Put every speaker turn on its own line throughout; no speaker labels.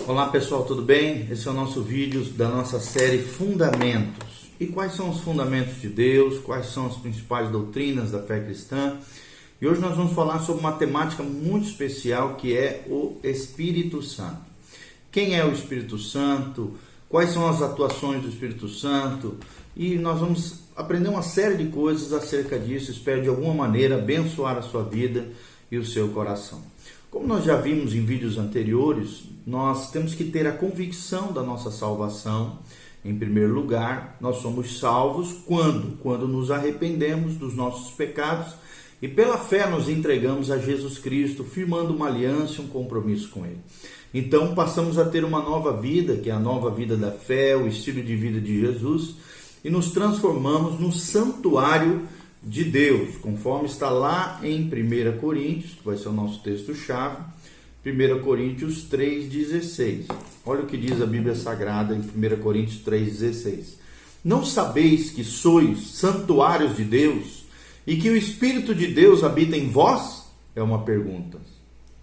Olá pessoal, tudo bem? Esse é o nosso vídeo da nossa série Fundamentos. E quais são os fundamentos de Deus? Quais são as principais doutrinas da fé cristã? E hoje nós vamos falar sobre uma temática muito especial que é o Espírito Santo. Quem é o Espírito Santo? Quais são as atuações do Espírito Santo? E nós vamos aprender uma série de coisas acerca disso. Espero de alguma maneira abençoar a sua vida e o seu coração. Como nós já vimos em vídeos anteriores, nós temos que ter a convicção da nossa salvação. Em primeiro lugar, nós somos salvos quando nos arrependemos dos nossos pecados e pela fé nos entregamos a Jesus Cristo, firmando uma aliança e um compromisso com Ele. Então passamos a ter uma nova vida, que é a nova vida da fé, o estilo de vida de Jesus, e nos transformamos no santuário de Deus, conforme está lá em 1 Coríntios, que vai ser o nosso texto-chave, 1 Coríntios 3,16. Olha o que diz a Bíblia Sagrada em 1 Coríntios 3,16. Não sabeis que sois santuários de Deus e que o Espírito de Deus habita em vós? É uma pergunta.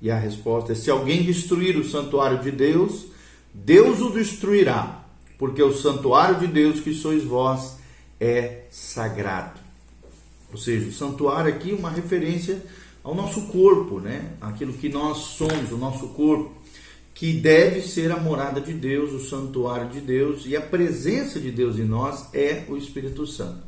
E a resposta é: se alguém destruir o santuário de Deus, Deus o destruirá, porque o santuário de Deus que sois vós é sagrado. Ou seja, o santuário aqui é uma referência ao nosso corpo, né? Aquilo que nós somos, o nosso corpo, que deve ser a morada de Deus, o santuário de Deus, e a presença de Deus em nós é o Espírito Santo.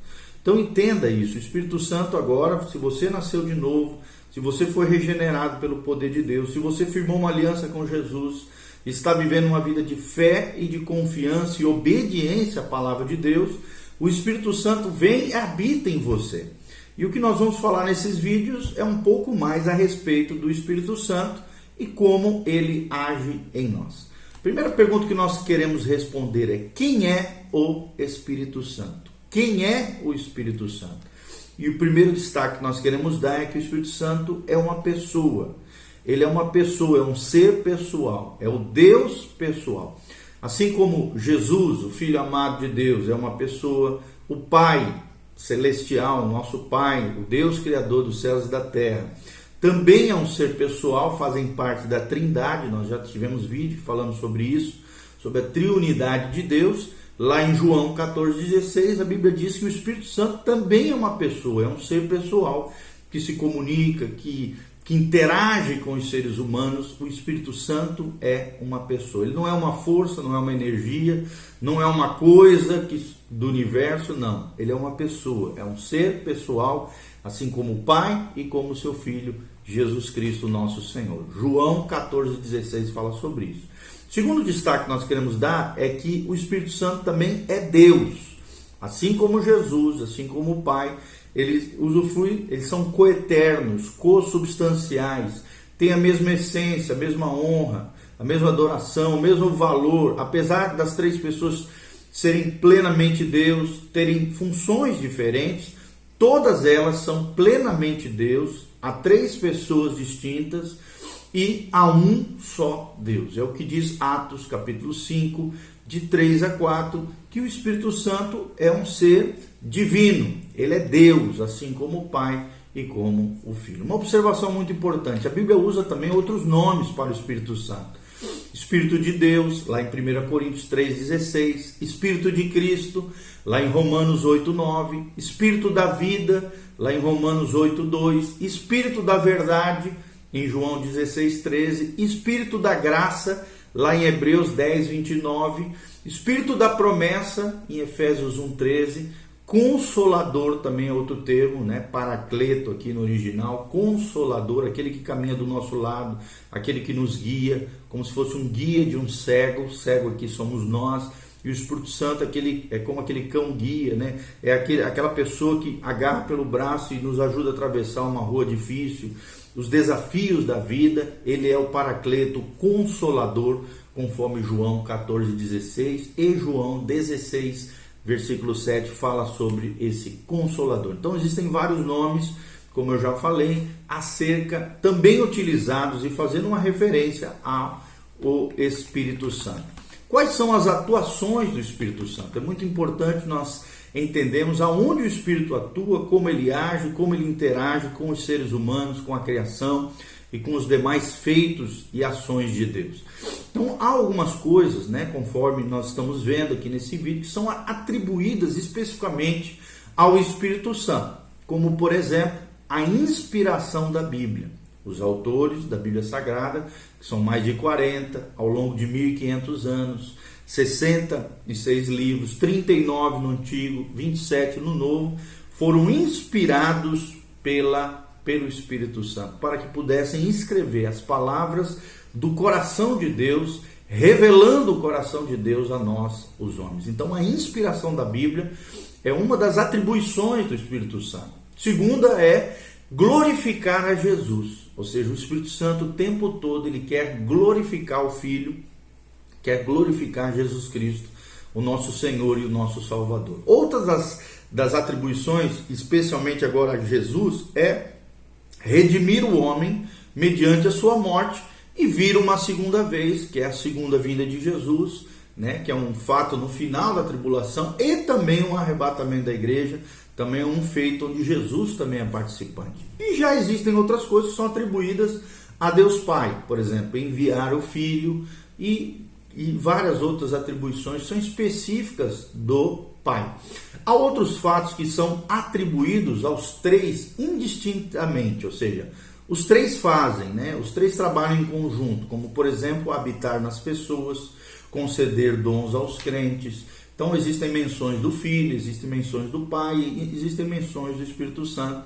Então entenda isso, o Espírito Santo agora, se você nasceu de novo, se você foi regenerado pelo poder de Deus, se você firmou uma aliança com Jesus, está vivendo uma vida de fé e de confiança e obediência à palavra de Deus, o Espírito Santo vem e habita em você. E o que nós vamos falar nesses vídeos é um pouco mais a respeito do Espírito Santo e como ele age em nós. A primeira pergunta que nós queremos responder é: quem é o Espírito Santo? Quem é o Espírito Santo? E o primeiro destaque que nós queremos dar é que o Espírito Santo é uma pessoa. Ele é uma pessoa, é um ser pessoal, é o Deus pessoal. Assim como Jesus, o Filho amado de Deus, é uma pessoa, o Pai celestial, nosso Pai, o Deus Criador dos céus e da terra, também é um ser pessoal, fazem parte da Trindade. Nós já tivemos vídeo falando sobre isso, sobre a triunidade de Deus. Lá em João 14,16, a Bíblia diz que o Espírito Santo também é uma pessoa, é um ser pessoal, que se comunica, que interage com os seres humanos. O Espírito Santo é uma pessoa. Ele não é uma força, não é uma energia, não é uma coisa do universo, não. Ele é uma pessoa, é um ser pessoal, assim como o Pai e como o seu Filho, Jesus Cristo, nosso Senhor. João 14,16 fala sobre isso. O segundo destaque que nós queremos dar é que o Espírito Santo também é Deus. Assim como Jesus, assim como o Pai, eles são coeternos, co-substanciais, têm a mesma essência, a mesma honra, a mesma adoração, o mesmo valor. Apesar das três pessoas serem plenamente Deus, terem funções diferentes, todas elas são plenamente Deus. Há três pessoas distintas e há um só Deus. É o que diz Atos capítulo 5, de 3 a 4, que o Espírito Santo é um ser divino. Ele é Deus, assim como o Pai e como o Filho. Uma observação muito importante: a Bíblia usa também outros nomes para o Espírito Santo. Espírito de Deus, lá em 1 Coríntios 3,16. Espírito de Cristo, lá em Romanos 8,9. Espírito da vida, lá em Romanos 8,2. Espírito da verdade, em João 16,13. Espírito da graça, lá em Hebreus 10,29. Espírito da promessa, em Efésios 1,13. Consolador também é outro termo, né? Paracleto aqui no original. Consolador, aquele que caminha do nosso lado, aquele que nos guia, como se fosse um guia de um cego. O cego aqui somos nós. E o Espírito Santo é como aquele cão guia, né? É aquela pessoa que agarra pelo braço e nos ajuda a atravessar uma rua difícil, os desafios da vida. Ele é o Paracleto, Consolador, conforme João 14,16 e João 16, versículo 7 fala sobre esse Consolador. Então existem vários nomes, como eu já falei, acerca, também utilizados e fazendo uma referência ao Espírito Santo. Quais são as atuações do Espírito Santo? É muito importante nós entendermos aonde o Espírito atua, como ele age, como ele interage com os seres humanos, com a criação e com os demais feitos e ações de Deus. Então há algumas coisas, né, conforme nós estamos vendo aqui nesse vídeo, que são atribuídas especificamente ao Espírito Santo, como por exemplo a inspiração da Bíblia. Os autores da Bíblia Sagrada, que são mais de 40 ao longo de 1500 anos, 66 livros, 39 no Antigo, 27 no Novo, foram inspirados pelo Espírito Santo, para que pudessem escrever as palavras do coração de Deus, revelando o coração de Deus a nós, os homens. Então a inspiração da Bíblia é uma das atribuições do Espírito Santo. Segunda é glorificar a Jesus, ou seja, o Espírito Santo o tempo todo ele quer glorificar o Filho, quer glorificar Jesus Cristo, o nosso Senhor e o nosso Salvador. Outras das atribuições, especialmente agora a Jesus, é redimir o homem mediante a sua morte e vir uma segunda vez, que é a segunda vinda de Jesus, né, que é um fato no final da tribulação, e também um arrebatamento da igreja, também é um feito onde Jesus também é participante. E já existem outras coisas que são atribuídas a Deus Pai, por exemplo, enviar o Filho e várias outras atribuições são específicas do Pai. Há outros fatos que são atribuídos aos três indistintamente, ou seja, os três fazem, né? Os três trabalham em conjunto, como por exemplo, habitar nas pessoas, conceder dons aos crentes. Então existem menções do Filho, existem menções do Pai, existem menções do Espírito Santo.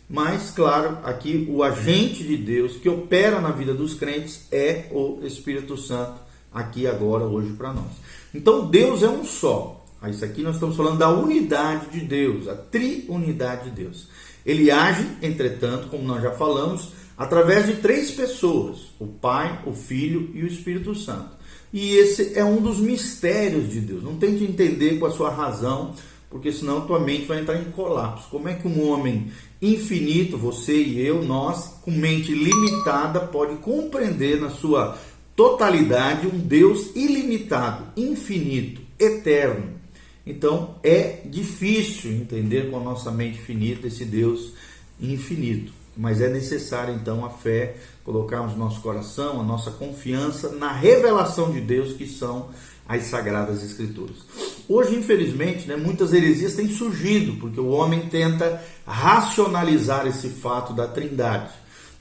Mas, claro, aqui o agente de Deus que opera na vida dos crentes é o Espírito Santo, aqui agora, hoje para nós. Então Deus é um só. Isso aqui nós estamos falando da unidade de Deus, a triunidade de Deus. Ele age, entretanto, como nós já falamos, através de três pessoas, o Pai, o Filho e o Espírito Santo. E esse é um dos mistérios de Deus. Não tente entender com a sua razão, porque senão tua mente vai entrar em colapso. Como é que um homem infinito, você e eu, nós, com mente limitada, pode compreender na sua totalidade um Deus ilimitado, infinito, eterno? Então é difícil entender com a nossa mente finita esse Deus infinito, mas é necessário então a fé, colocarmos nosso coração, a nossa confiança na revelação de Deus que são as Sagradas Escrituras. Hoje, infelizmente, muitas heresias têm surgido, porque o homem tenta racionalizar esse fato da Trindade.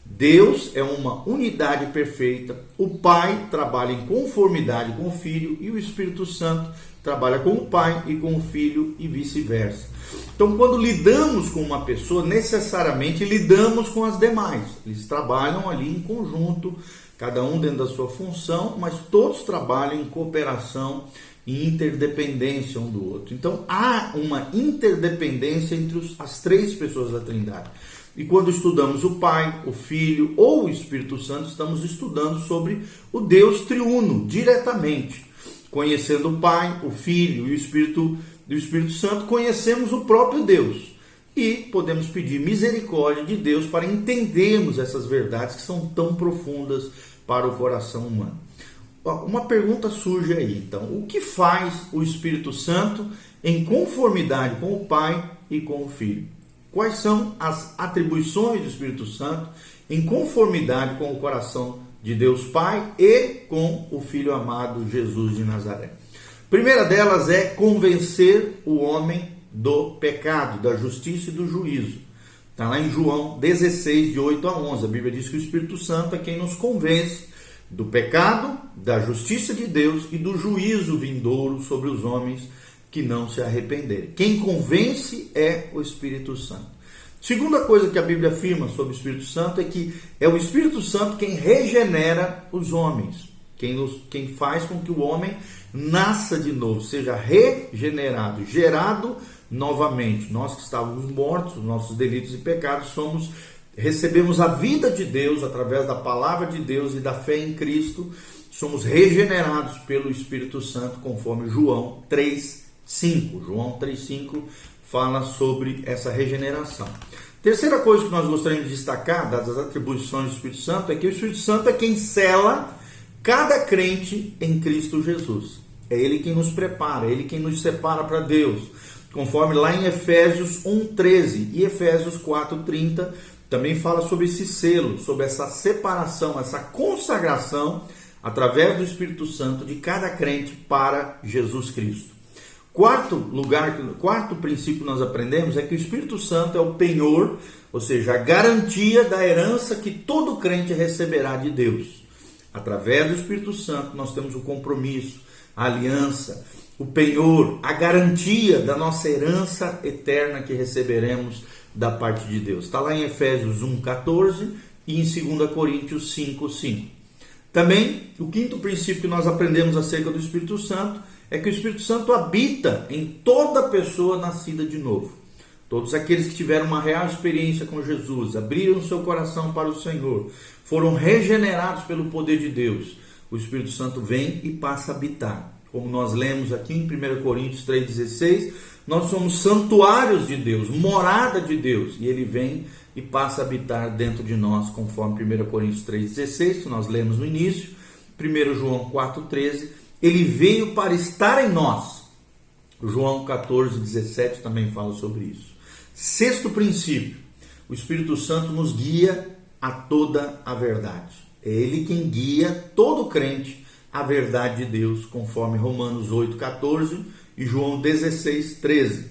Deus é uma unidade perfeita, o Pai trabalha em conformidade com o Filho e o Espírito Santo trabalha com o Pai e com o Filho e vice-versa. Então, quando lidamos com uma pessoa, necessariamente lidamos com as demais. Eles trabalham ali em conjunto, cada um dentro da sua função, mas todos trabalham em cooperação e interdependência um do outro. Então, há uma interdependência entre as três pessoas da Trindade. E quando estudamos o Pai, o Filho ou o Espírito Santo, estamos estudando sobre o Deus triuno, diretamente. Conhecendo o Pai, o Filho e o Espírito Santo, conhecemos o próprio Deus. E podemos pedir misericórdia de Deus para entendermos essas verdades que são tão profundas para o coração humano. Uma pergunta surge aí, então. O que faz o Espírito Santo em conformidade com o Pai e com o Filho? Quais são as atribuições do Espírito Santo em conformidade com o coração de Deus Pai e com o Filho amado Jesus de Nazaré? Primeira delas é convencer o homem do pecado, da justiça e do juízo. Está lá em João 16, de 8 a 11. A Bíblia diz que o Espírito Santo é quem nos convence do pecado, da justiça de Deus e do juízo vindouro sobre os homens que não se arrependerem. Quem convence é o Espírito Santo. Segunda coisa que a Bíblia afirma sobre o Espírito Santo é que é o Espírito Santo quem regenera os homens, quem faz com que o homem nasça de novo, seja regenerado, gerado novamente. Nós que estávamos mortos, nossos delitos e pecados, recebemos a vida de Deus através da palavra de Deus e da fé em Cristo, somos regenerados pelo Espírito Santo, conforme João 3,5. João 3,5 fala sobre essa regeneração. Terceira coisa que nós gostaríamos de destacar das atribuições do Espírito Santo é que o Espírito Santo é quem sela cada crente em Cristo Jesus. É Ele quem nos prepara, é Ele quem nos separa para Deus. Conforme lá em Efésios 1,13 e Efésios 4,30 também fala sobre esse selo, sobre essa separação, essa consagração através do Espírito Santo de cada crente para Jesus Cristo. Quarto princípio que nós aprendemos é que o Espírito Santo é o penhor, ou seja, a garantia da herança que todo crente receberá de Deus. Através do Espírito Santo nós temos o compromisso, a aliança, o penhor, a garantia da nossa herança eterna que receberemos da parte de Deus. Está lá em Efésios 1,14 e em 2 Coríntios 5,5. Também, o quinto princípio que nós aprendemos acerca do Espírito Santo é que o Espírito Santo habita em toda pessoa nascida de novo. Todos aqueles que tiveram uma real experiência com Jesus, abriram seu coração para o Senhor, foram regenerados pelo poder de Deus, o Espírito Santo vem e passa a habitar. Como nós lemos aqui em 1 Coríntios 3,16, nós somos santuários de Deus, morada de Deus, e Ele vem e passa a habitar dentro de nós, conforme 1 Coríntios 3,16, que nós lemos no início, 1 João 4,13, Ele veio para estar em nós. João 14,17 também fala sobre isso. Sexto princípio, o Espírito Santo nos guia a toda a verdade. É Ele quem guia todo crente à verdade de Deus, conforme Romanos 8,14 e João 16,13.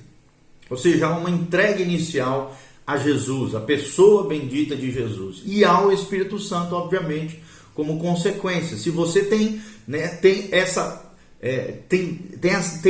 Ou seja, há uma entrega inicial a Jesus, a pessoa bendita de Jesus, e ao Espírito Santo, obviamente, como consequência. Se você tem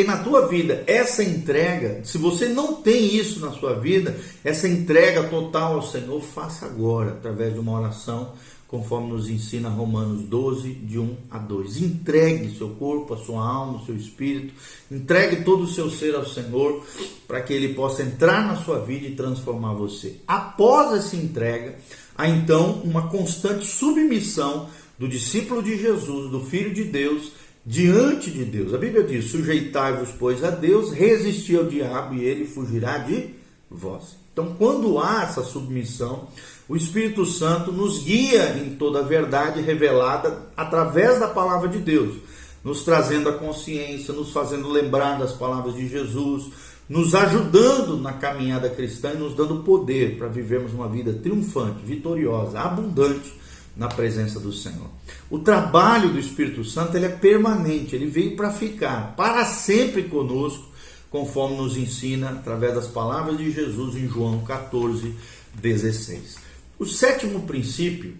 na tua vida essa entrega, se você não tem isso na sua vida, essa entrega total ao Senhor, faça agora, através de uma oração, conforme nos ensina Romanos 12, de 1 a 2. Entregue seu corpo, a sua alma, o seu espírito, entregue todo o seu ser ao Senhor, para que Ele possa entrar na sua vida e transformar você. Após essa entrega, há então uma constante submissão do discípulo de Jesus, do Filho de Deus, diante de Deus. A Bíblia diz: sujeitai-vos, pois, a Deus, resisti ao diabo e ele fugirá de vós. Então, quando há essa submissão, o Espírito Santo nos guia em toda a verdade revelada através da palavra de Deus, nos trazendo a consciência, nos fazendo lembrar das palavras de Jesus, nos ajudando na caminhada cristã e nos dando poder para vivermos uma vida triunfante, vitoriosa, abundante na presença do Senhor. O trabalho do Espírito Santo ele é permanente, ele veio para ficar para sempre conosco, conforme nos ensina através das palavras de Jesus em João 14,16. O sétimo princípio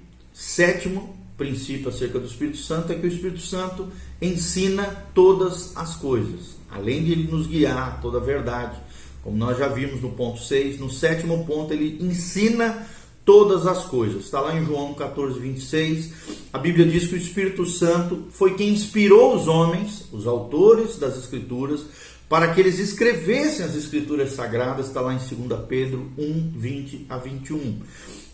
acerca do Espírito Santo é que o Espírito Santo ensina todas as coisas, além de ele nos guiar a toda a verdade, como nós já vimos no ponto 6, no sétimo ponto ele ensina todas as coisas. Está lá em João 14,26, a Bíblia diz que o Espírito Santo foi quem inspirou os homens, os autores das Escrituras, para que eles escrevessem as Escrituras Sagradas. Está lá em 2 Pedro 1, 20 a 21.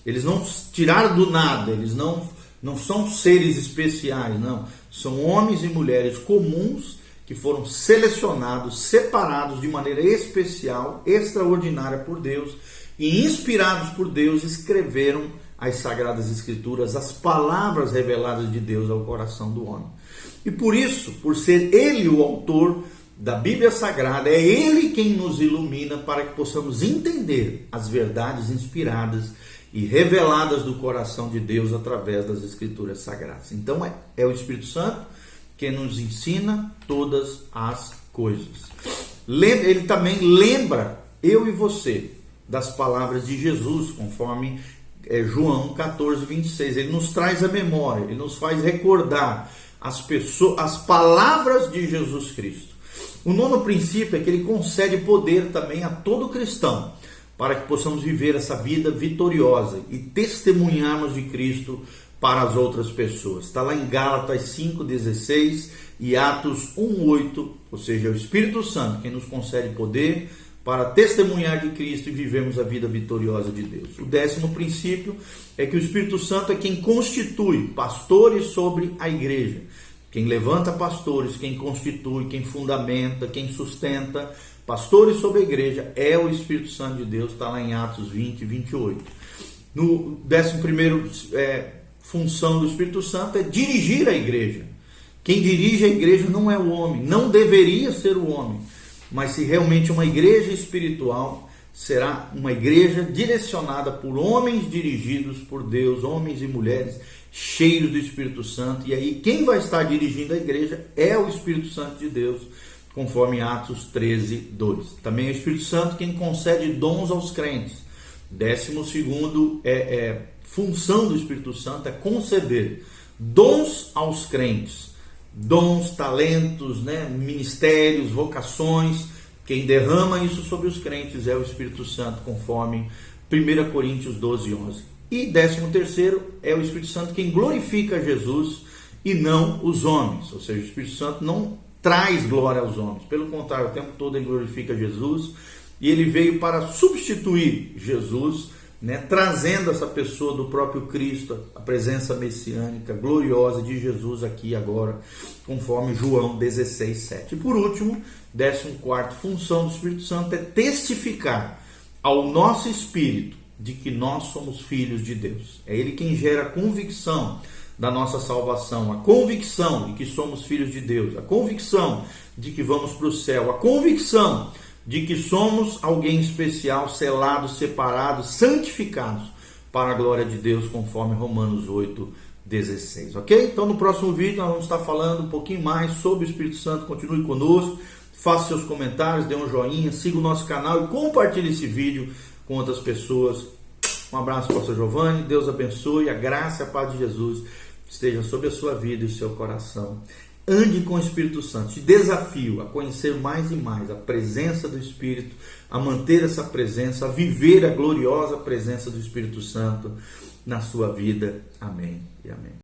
Eles não tiraram do nada, eles não são seres especiais, não. São homens e mulheres comuns que foram selecionados, separados de maneira especial, extraordinária por Deus, e inspirados por Deus, escreveram as Sagradas Escrituras, as palavras reveladas de Deus ao coração do homem. E por isso, por ser Ele o autor da Bíblia Sagrada, é Ele quem nos ilumina para que possamos entender as verdades inspiradas e reveladas do coração de Deus através das Escrituras Sagradas. Então é o Espírito Santo que nos ensina todas as coisas. Ele também lembra eu e você das palavras de Jesus, conforme João 14,26. Ele nos traz a memória, ele nos faz recordar as palavras de Jesus Cristo. O nono princípio é que ele concede poder também a todo cristão, para que possamos viver essa vida vitoriosa e testemunharmos de Cristo para as outras pessoas. Está lá em Gálatas 5,16 e Atos 1,8, ou seja, é o Espírito Santo quem nos concede poder para testemunhar de Cristo e vivermos a vida vitoriosa de Deus. O décimo princípio é que o Espírito Santo é quem constitui pastores sobre a igreja. Quem levanta pastores, quem constitui, quem fundamenta, quem sustenta pastores sobre a igreja é o Espírito Santo de Deus. Está lá em Atos 20, 28. No 11º função do Espírito Santo é dirigir a igreja. Quem dirige a igreja não é o homem, não deveria ser o homem, mas se realmente uma igreja espiritual, será uma igreja direcionada por homens dirigidos por Deus, homens e mulheres cheios do Espírito Santo. E aí quem vai estar dirigindo a igreja é o Espírito Santo de Deus, conforme Atos 13, 2. Também é o Espírito Santo quem concede dons aos crentes. 12º função do Espírito Santo é conceder dons aos crentes. Dons, talentos, ministérios, vocações. Quem derrama isso sobre os crentes é o Espírito Santo, conforme 1 Coríntios 12, 11. E 13º é o Espírito Santo quem glorifica Jesus e não os homens. Ou seja, o Espírito Santo não traz glória aos homens. Pelo contrário, o tempo todo ele glorifica Jesus. E ele veio para substituir Jesus, trazendo essa pessoa do próprio Cristo, a presença messiânica, gloriosa de Jesus aqui e agora, conforme João 16, 7. E por último, 14ª função do Espírito Santo é testificar ao nosso espírito de que nós somos filhos de Deus. É ele quem gera a convicção da nossa salvação, a convicção de que somos filhos de Deus, a convicção de que vamos para o céu, a convicção de que somos alguém especial, selados, separados, santificados para a glória de Deus, conforme Romanos 8, 16, ok? Então no próximo vídeo nós vamos estar falando um pouquinho mais sobre o Espírito Santo. Continue conosco, faça seus comentários, dê um joinha, siga o nosso canal e compartilhe esse vídeo com outras pessoas. Um abraço, pastor Giovanni, Deus abençoe, a graça e a paz de Jesus esteja sobre a sua vida e o seu coração. Ande com o Espírito Santo. Te desafio a conhecer mais e mais a presença do Espírito, a manter essa presença, a viver a gloriosa presença do Espírito Santo na sua vida. Amém e amém.